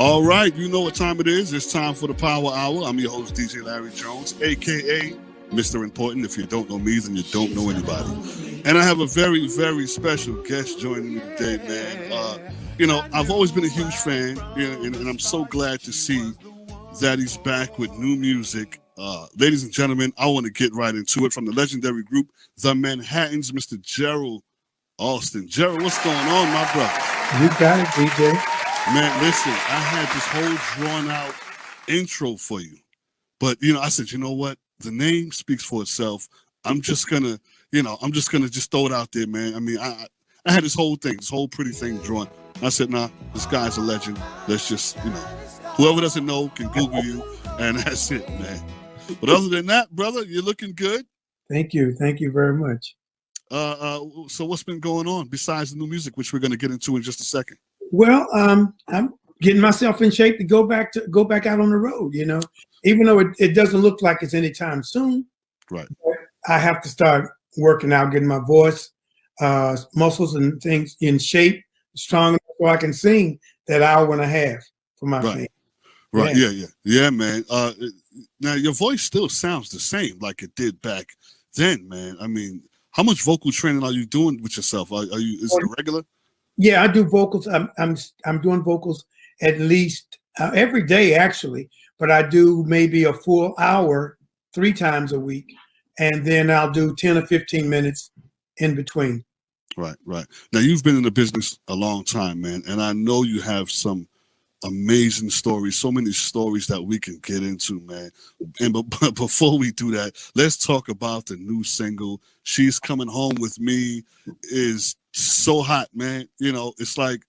All right, you know what time it is. It's time for the Power Hour. I'm your host, DJ Larry Jones, a.k.a. Mr. Important. If you don't know me, then you don't know anybody. And I have a very, very special guest joining me today, man. I've always been a huge fan, and I'm so glad to see that he's back with new music. Ladies and gentlemen, I want to get right into it. From the legendary group, The Manhattans, Mr. Gerald Alston. Gerald, what's going on, my brother? You got it, DJ. Man, listen, I had this whole drawn out intro for you. But, I said, you know what? The name speaks for itself. I'm just gonna just throw it out there, man. I mean, I had this whole pretty thing drawn. I said, nah, this guy's a legend. Let's just, whoever doesn't know can Google you, and that's it, man. But other than that, brother, you're looking good. Thank you. Thank you very much. So what's been going on besides the new music, which we're going to get into in just a second? Well, I'm getting myself in shape to go back out on the road, even though it doesn't look like it's anytime soon. Right. I have to start working out, getting my voice, muscles and things in shape, strong enough so I can sing that hour and a half for my fans. Right. Yeah, man. Now your voice still sounds the same like it did back then, man. I mean, how much vocal training are you doing with yourself? Is it regular? Yeah, I do vocals. I'm doing vocals at least every day, actually. But I do maybe a full hour 3 times a week, and then I'll do 10 or 15 minutes in between. Right. Now you've been in the business a long time, man, and I know you have some amazing stories, so many stories that we can get into, man. And but before we do that, let's talk about the new single. She's Coming Home With Me is so hot, man. It's like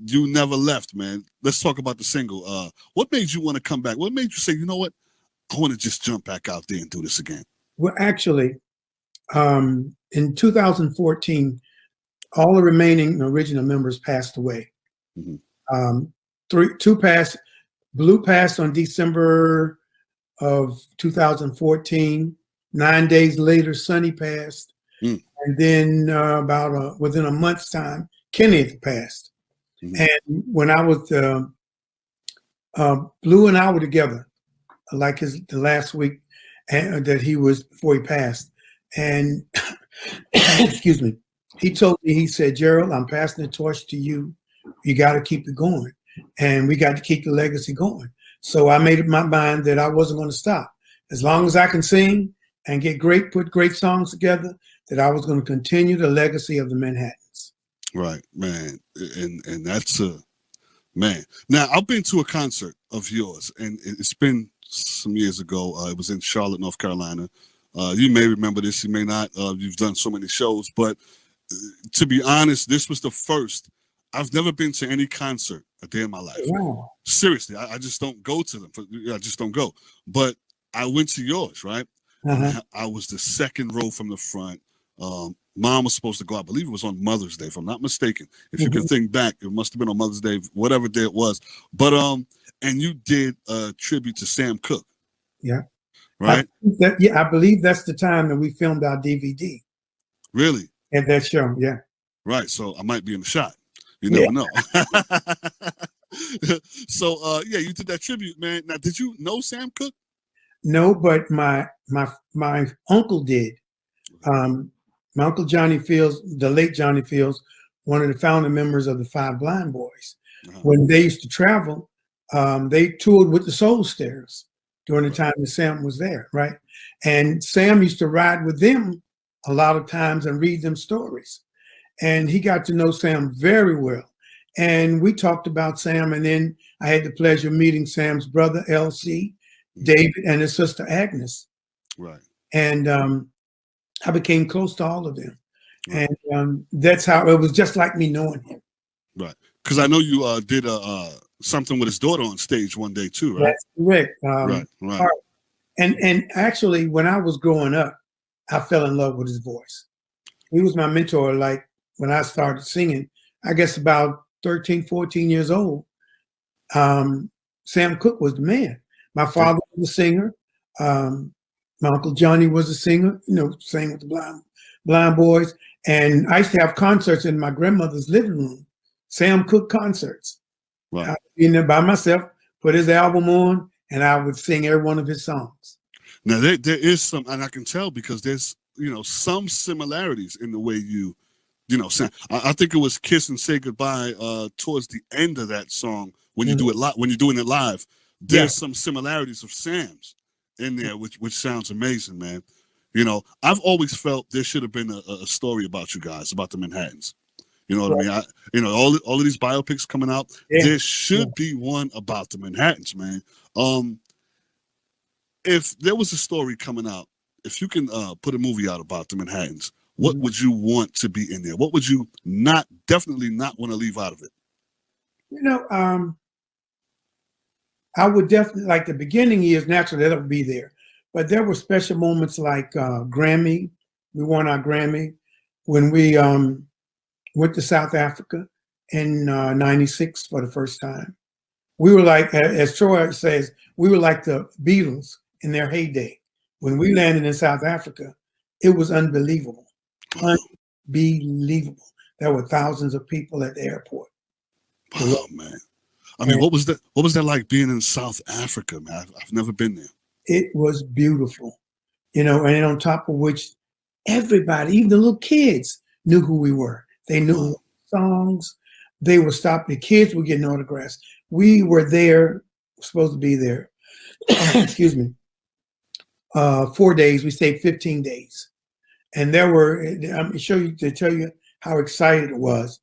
you never left, man. Let's talk about the single. What made you want to come back? What made you say, you know what, I want to just jump back out there and do this again? Well, actually, in 2014, all the remaining original members passed away. Mm-hmm. Two passed. Blue passed on December of 2014. 9 days later, Sonny passed. And then within a month's time, Kenneth passed. Mm-hmm. And when I was Blue and I were together, like the last week that he was before he passed, and excuse me, he told me, he said, Gerald, I'm passing the torch to you. You got to keep it going, and we got to keep the legacy going. So I made up my mind that I wasn't going to stop as long as I can sing and put great songs together, that I was going to continue the legacy of the Manhattans. Right, man. And that's man. Now, I've been to a concert of yours, and it's been some years ago. It was in Charlotte, North Carolina. You may remember this, you may not. You've done so many shows, but to be honest, this was the first. I've never been to any concert a day in my life. Wow. Seriously, I just don't go to them. I just don't go. But I went to yours, right? Uh-huh. I was the second row from the front. Mom was supposed to go. I believe it was on Mother's Day, if I'm not mistaken. If you can think back, it must have been on Mother's Day, whatever day it was. But and you did a tribute to Sam Cooke. Yeah. Right. I believe that's the time that we filmed our DVD. Really? At that show, yeah. Right. So I might be in the shot. You never know. So you did that tribute, man. Now, did you know Sam Cooke? No, but my uncle did. My uncle Johnny Fields, the late Johnny Fields, one of the founding members of the Five Blind Boys. Uh-huh. When they used to travel, they toured with the Soul Stairs during the time that Sam was there, right? And Sam used to ride with them a lot of times and read them stories. And he got to know Sam very well. And we talked about Sam, and then I had the pleasure of meeting Sam's brother, LC, David, and his sister, Agnes. Right. And I became close to all of them. Right. And that's how it was, just like me knowing him. Right. Because I know you did something with his daughter on stage one day too, right? That's correct. Right. And actually, when I was growing up, I fell in love with his voice. He was my mentor, like when I started singing, I guess about 13, 14 years old. Sam Cooke was the man. My father was a singer. My Uncle Johnny was a singer, sang with the Blind Boys. And I used to have concerts in my grandmother's living room, Sam Cooke concerts. Right. I'd be in there by myself, put his album on, and I would sing every one of his songs. Now there is some, and I can tell because there's some similarities in the way sound. I think it was "Kiss and Say Goodbye" towards the end of that song when you do it when you're doing it live. There's some similarities of Sam's in there, which sounds amazing, man. I've always felt there should have been a story about you guys, about the Manhattans. You know what I mean? All of these biopics coming out, there should be one about the Manhattans, man. If there was a story coming out, if you can put a movie out about the Manhattans, what would you want to be in there? What would you definitely not want to leave out of it? I would definitely, like, the beginning years, naturally that would be there. But there were special moments like Grammy. We won our Grammy when we went to South Africa in '96 for the first time. We were like, as Troy says, we were like the Beatles in their heyday. When we landed in South Africa, it was unbelievable. Unbelievable. There were thousands of people at the airport. Wow, man. I mean, what was that like being in South Africa, man? I've never been there. It was beautiful, and on top of which everybody, even the little kids, knew who we were. They knew songs. They would stop. The kids were getting autographs. We were there, supposed to be there. Excuse me. 4 days. We stayed 15 days, and there were. I'm to tell you how excited it was.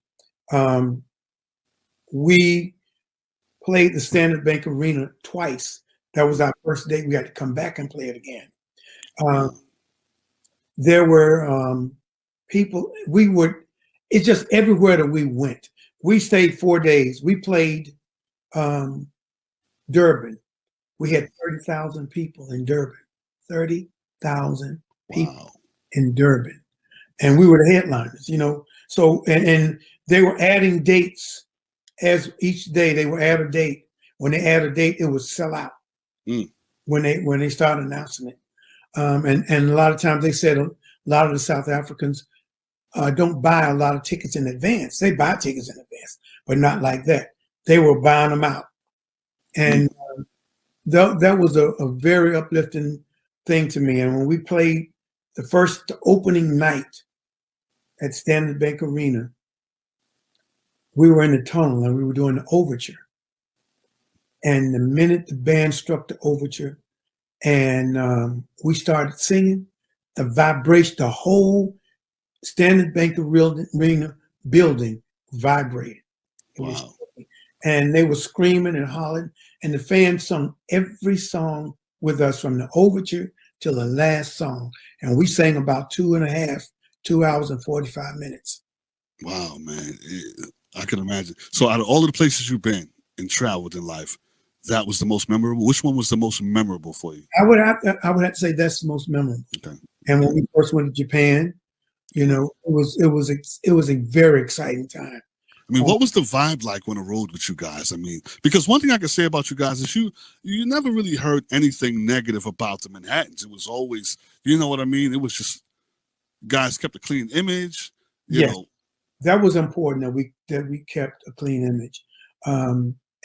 We played the Standard Bank Arena twice. That was our first day. We had to come back and play it again. There were people. It's just everywhere that we went. We stayed 4 days. We played Durban. We had 30,000 people in Durban. 30,000 people in Durban. And we were the headliners, So, and they were adding dates as each day they would add a date. When they add a date, it would sell out when they started announcing it. And a lot of times they said a lot of the South Africans don't buy a lot of tickets in advance. They buy tickets in advance, but not like that. They were buying them out. And that was a very uplifting thing to me. And when we played the opening night at Standard Bank Arena, we were in the tunnel and we were doing the overture. And the minute the band struck the overture and we started singing, the vibration, the whole Standard Bank Arena building vibrated. And they were screaming and hollering, and the fans sung every song with us from the overture till the last song. And we sang about 2 hours and 45 minutes. Wow, man. I can imagine. So out of all of the places you've been and traveled in life, that was the most memorable? Which one was the most memorable for you? I would have to say that's the most memorable. Okay. And when we first went to Japan, it was a very exciting time. I mean, what was the vibe like on the road with you guys? I mean, because one thing I can say about you guys is you never really heard anything negative about the Manhattans. It was always, you know what I mean? It was just guys kept a clean image. You know. That was important that we kept a clean image.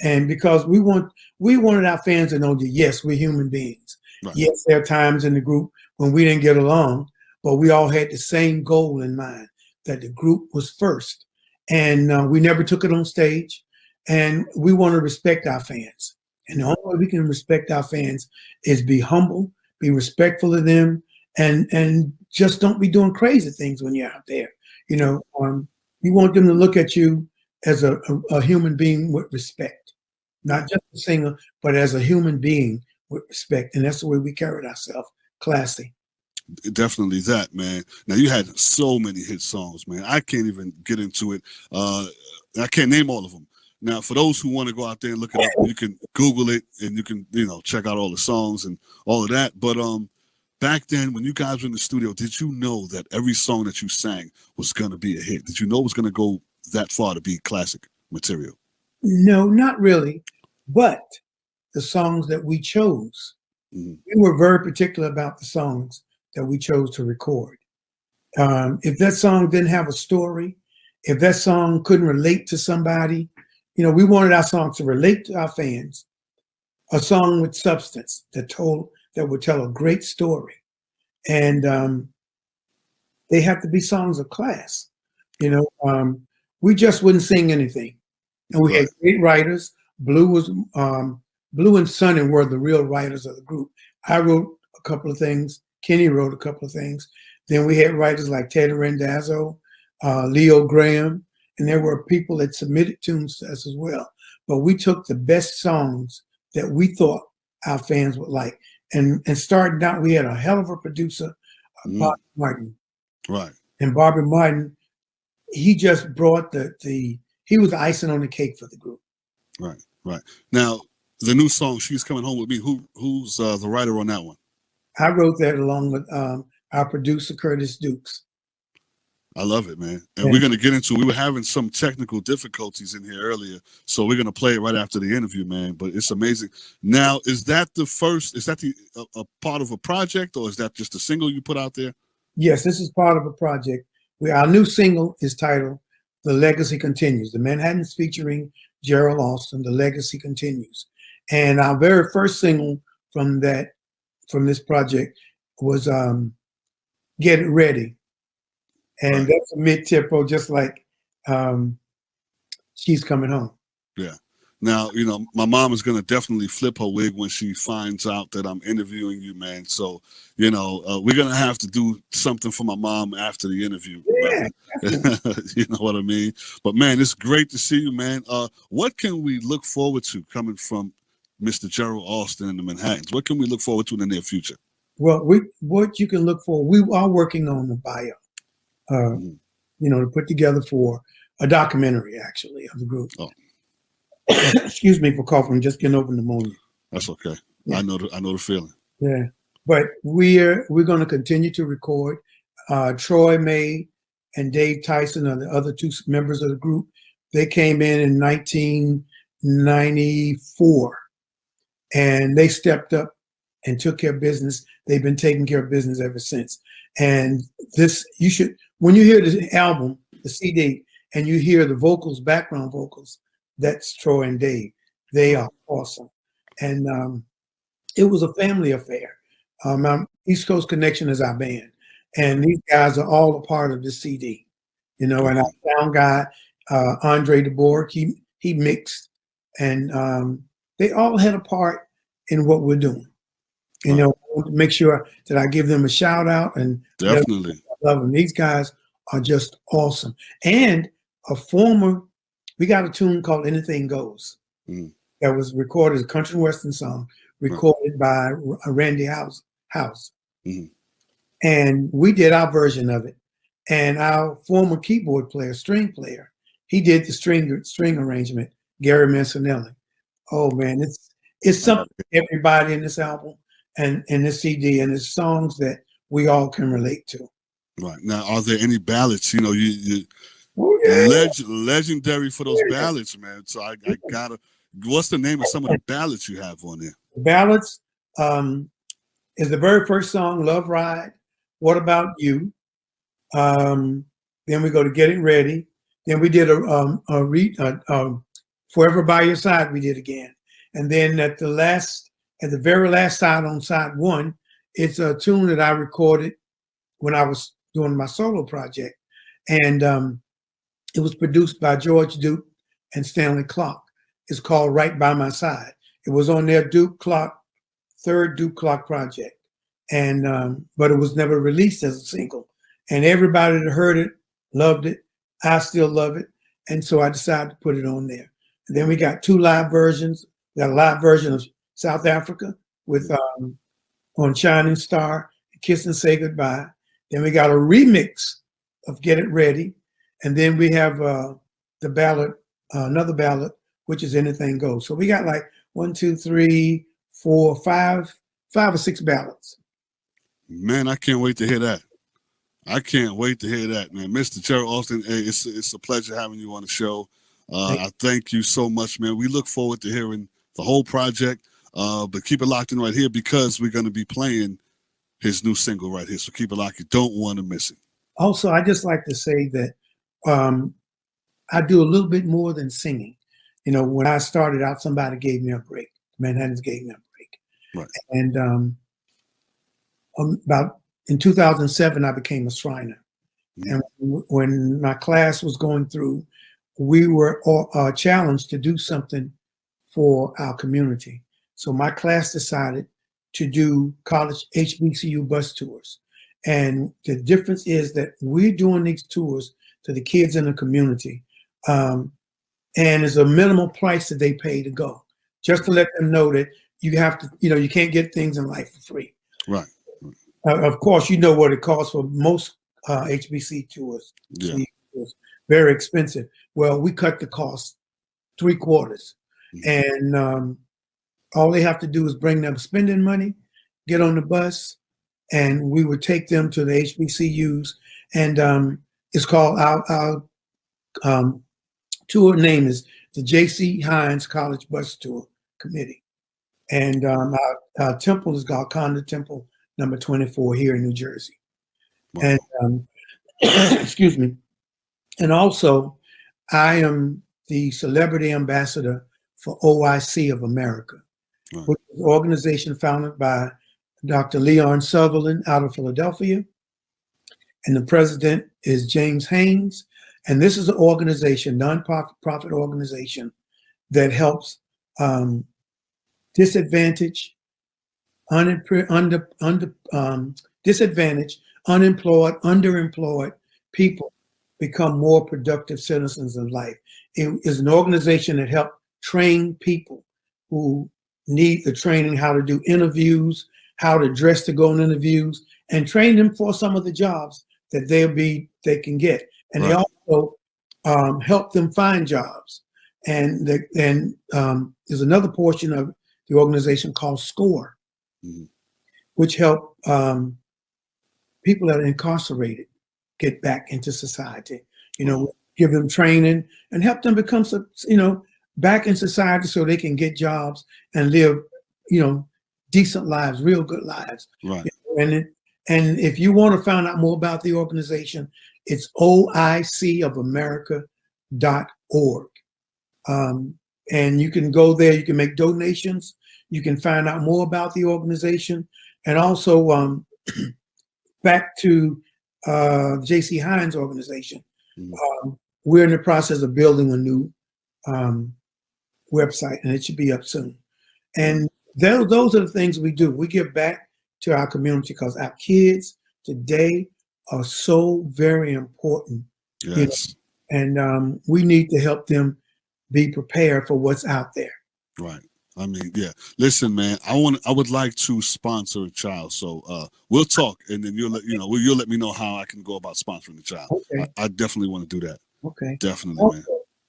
And because we wanted our fans to know that, yes, we're human beings. Right. Yes, there are times in the group when we didn't get along, but we all had the same goal in mind, that the group was first. And we never took it on stage. And we want to respect our fans. And the only way we can respect our fans is be humble, be respectful of them, and just don't be doing crazy things when you're out there. You want them to look at you as a human being with respect, not just a singer, but as a human being with respect. And that's the way we carried ourselves, classy. Definitely that, man. Now, you had so many hit songs, man. I can't even get into it. I can't name all of them. Now, for those who want to go out there and look it up, you can Google it and you can, check out all the songs and all of that. But back then, when you guys were in the studio, did you know that every song that you sang was going to be a hit? Did you know it was going to go that far to be classic material? No, not really. But the songs that we chose, we were very particular about the songs that we chose to record. If that song didn't have a story, if that song couldn't relate to somebody, we wanted our songs to relate to our fans, a song with substance that would tell a great story. And they have to be songs of class. We just wouldn't sing anything. And we had great writers. Blue and Sonny were the real writers of the group. I wrote a couple of things. Kenny wrote a couple of things. Then we had writers like Teddy Randazzo, Leo Graham, and there were people that submitted tunes to us as well. But we took the best songs that we thought our fans would like. And starting out, we had a hell of a producer, Bobby Martin. Right. And Bobby Martin, he just brought he was the icing on the cake for the group. Right, right. Now, the new song, She's Coming Home With Me, who's the writer on that one? I wrote that along with our producer, Curtis Dukes. I love it, man. And we're going to get into, we were having some technical difficulties in here earlier, so we're going to play it right after the interview, man. But it's amazing. Now, is that a part of a project, or is that just a single you put out there? Yes, this is part of a project. Our new single is titled The Legacy Continues. The Manhattans featuring Gerald Alston, The Legacy Continues. And our very first single from this project was Get It Ready. And that's a mid-tempo, just like She's Coming Home. Yeah. Now, my mom is going to definitely flip her wig when she finds out that I'm interviewing you, man. So, we're going to have to do something for my mom after the interview. Yeah. You know what I mean? But, man, it's great to see you, man. What can we look forward to coming from Mr. Gerald Alston and the Manhattans? What can we look forward to in the near future? Well, what you can look for, we are working on the bio, to put together for a documentary, actually, of the group. Oh. Excuse me for coughing, just getting over pneumonia. That's okay. Yeah. I know the feeling. Yeah, but we're going to continue to record. Troy May and Dave Tyson are the other two members of the group. They came in 1994, and they stepped up and took care of business. They've been taking care of business ever since. And when you hear the album, the CD, and you hear the vocals, background vocals, that's Troy and Dave. They are awesome. And it was a family affair. East Coast Connection is our band. And these guys are all a part of the CD. And our sound guy, Andre DeBoer, he mixed. And they all had a part in what we're doing. I want to make sure that I give them a shout out. And definitely love them. These guys are just awesome. And we got a tune called Anything Goes that was recorded, a country western song, recorded by Randy House. And we did our version of it. And our former keyboard player, string player, he did the string arrangement, Gary Mancinelli. Oh man, it's something for everybody in this album and in this CD, and it's songs that we all can relate to. Right. Now, are there any ballads? Legendary for those ballads, man. So I gotta. What's the name of some of the ballads you have on there? The ballads is the very first song, "Love Ride." What About You? Then we go to Get It Ready. Then we did a Forever by Your Side. We did again, and then at the very last side on side one, it's a tune that I recorded when I was doing my solo project, and it was produced by George Duke and Stanley Clark. It's called Right By My Side. It was on their third Duke Clark project. And but it was never released as a single. And everybody that heard it loved it. I still love it. And so I decided to put it on there. And then we got two live versions. We got a live version of South Africa with on Shining Star, Kiss and Say Goodbye. Then we got a remix of Get It Ready. And then we have the ballad, another ballad, which is Anything Goes. So we got like 1, 2, 3, 4, 5 or 6 ballads. Man, I can't wait to hear that. I can't wait to hear that, man. Mr. Gerald Alston, hey, it's a pleasure having you on the show. I thank you so much, man. We look forward to hearing the whole project, but keep it locked in right here because we're going to be playing his new single right here. So keep it locked. You don't want to miss it. Also, I just like to say that I do a little bit more than singing. You know, when I started out, somebody gave me a break. Manhattan's gave me a break. Right. And about in 2007, I became a Shriner. And when my class was going through, we were challenged to do something for our community. So my class decided to do college HBCU bus tours. And the difference is that we're doing these tours to the kids in the community. And it's a minimal price that they pay to go, just to let them know that you have to, you know, you can't get things in life for free. Right. Of course, you know what it costs for most HBC tours. Yeah. It's very expensive. Well, we cut the cost 3/4. And all they have to do is bring them spending money, get on the bus, and we would take them to the HBCUs. And it's called our tour name is the J.C. Hines College Bus Tour Committee. And our temple is called Conda Temple number 24 here in New Jersey. Wow. And excuse me. And also, I am the celebrity ambassador for OIC of America, right, which is an organization founded by Dr. Leon Sutherland out of Philadelphia. And the president is James Haynes. And this is an organization, non-profit organization, that helps disadvantaged, unemployed, underemployed people become more productive citizens of life. It is an organization that helps train people who need the training, how to do interviews, how to dress to go in interviews, and train them for some of the jobs that they can get. And right, they also help them find jobs. And there's another portion of the organization called SCORE, which help people that are incarcerated get back into society. You know, give them training and help them become, you know, back in society so they can get jobs and live, you know, decent lives, real good lives. Right. And if you want to find out more about the organization, it's oicofamerica.org. And you can go there, you can make donations, you can find out more about the organization. And also back to J.C. Hines organization, we're in the process of building a new website, and it should be up soon. And those are the things we do. We give back to our community because our kids today are so very important. Yes. You know? And we need to help them be prepared for what's out there. Right. I mean, yeah. Listen, man. I would like to sponsor a child. So we'll talk, and then you'll let me know how I can go about sponsoring the child. Okay. I definitely want to do that. Okay. Definitely, also, man.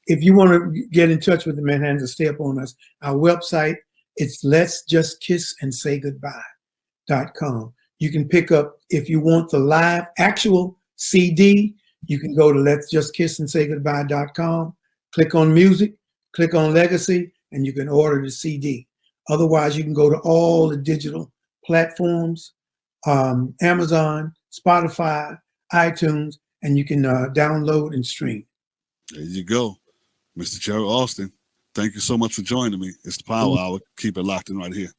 If you want to get in touch with the Manhattans and stay up on us, our website, it's letsjustkissandSayGoodbye.com. You can pick up, if you want the live actual CD, you can go to letsjustkissandSayGoodbye.com, click on music, click on legacy, and you can order the CD. Otherwise, you can go to all the digital platforms, Amazon, Spotify, iTunes, and you can download and stream. There you go. Mr. Gerald Alston, thank you so much for joining me. It's the Power Hour. Keep it locked in right here.